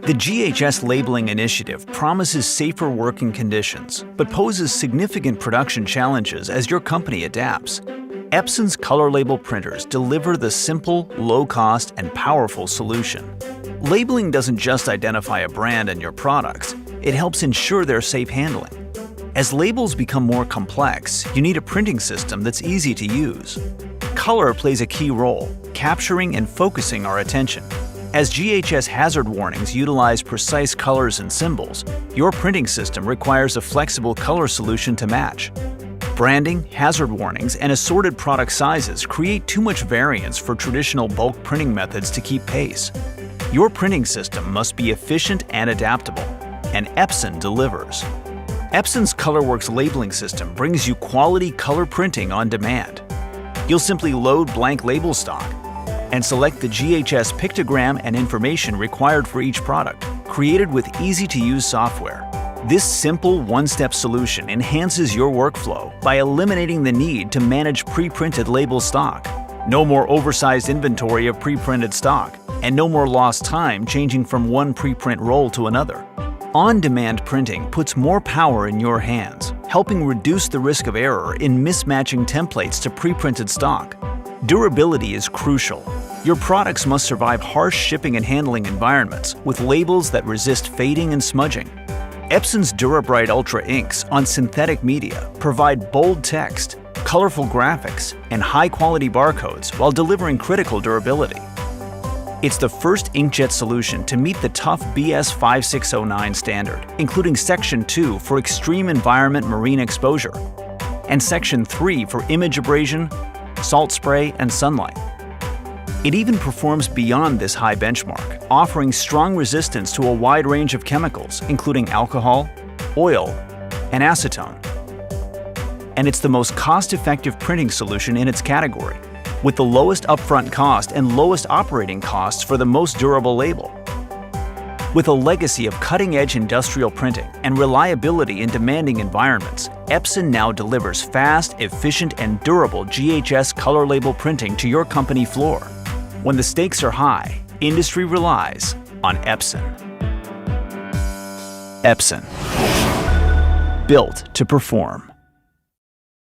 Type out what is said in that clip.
The GHS labeling initiative promises safer working conditions, but poses significant production challenges as your company adapts. Epson's color label printers deliver the simple, low-cost, and powerful solution. Labeling doesn't just identify a brand and your products, it helps ensure their safe handling. As labels become more complex, you need a printing system that's easy to use. Color plays a key role, capturing and focusing our attention. As GHS hazard warnings utilize precise colors and symbols, your printing system requires a flexible color solution to match. Branding, hazard warnings, and assorted product sizes create too much variance for traditional bulk printing methods to keep pace. Your printing system must be efficient and adaptable, and Epson delivers. Epson's ColorWorks labeling system brings you quality color printing on demand. You'll simply load blank label stock and select the GHS pictogram and information required for each product, created with easy-to-use software. This simple one-step solution enhances your workflow by eliminating the need to manage pre-printed label stock. No more oversized inventory of pre-printed stock, and no more lost time changing from one pre-print roll to another. On-demand printing puts more power in your hands, helping reduce the risk of error in mismatching templates to pre-printed stock. Durability is crucial. Your products must survive harsh shipping and handling environments with labels that resist fading and smudging. Epson's DuraBrite Ultra inks on synthetic media provide bold text, colorful graphics, and high-quality barcodes while delivering critical durability. It's the first inkjet solution to meet the tough BS 5609 standard, including Section 2 for extreme environment marine exposure, and Section 3 for image abrasion, salt spray, and sunlight. It even performs beyond this high benchmark, offering strong resistance to a wide range of chemicals, including alcohol, oil, and acetone. And it's the most cost-effective printing solution in its category, with the lowest upfront cost and lowest operating costs for the most durable label. With a legacy of cutting-edge industrial printing and reliability in demanding environments, Epson now delivers fast, efficient, and durable GHS color label printing to your company floor. When the stakes are high, industry relies on Epson. Epson. Built to perform.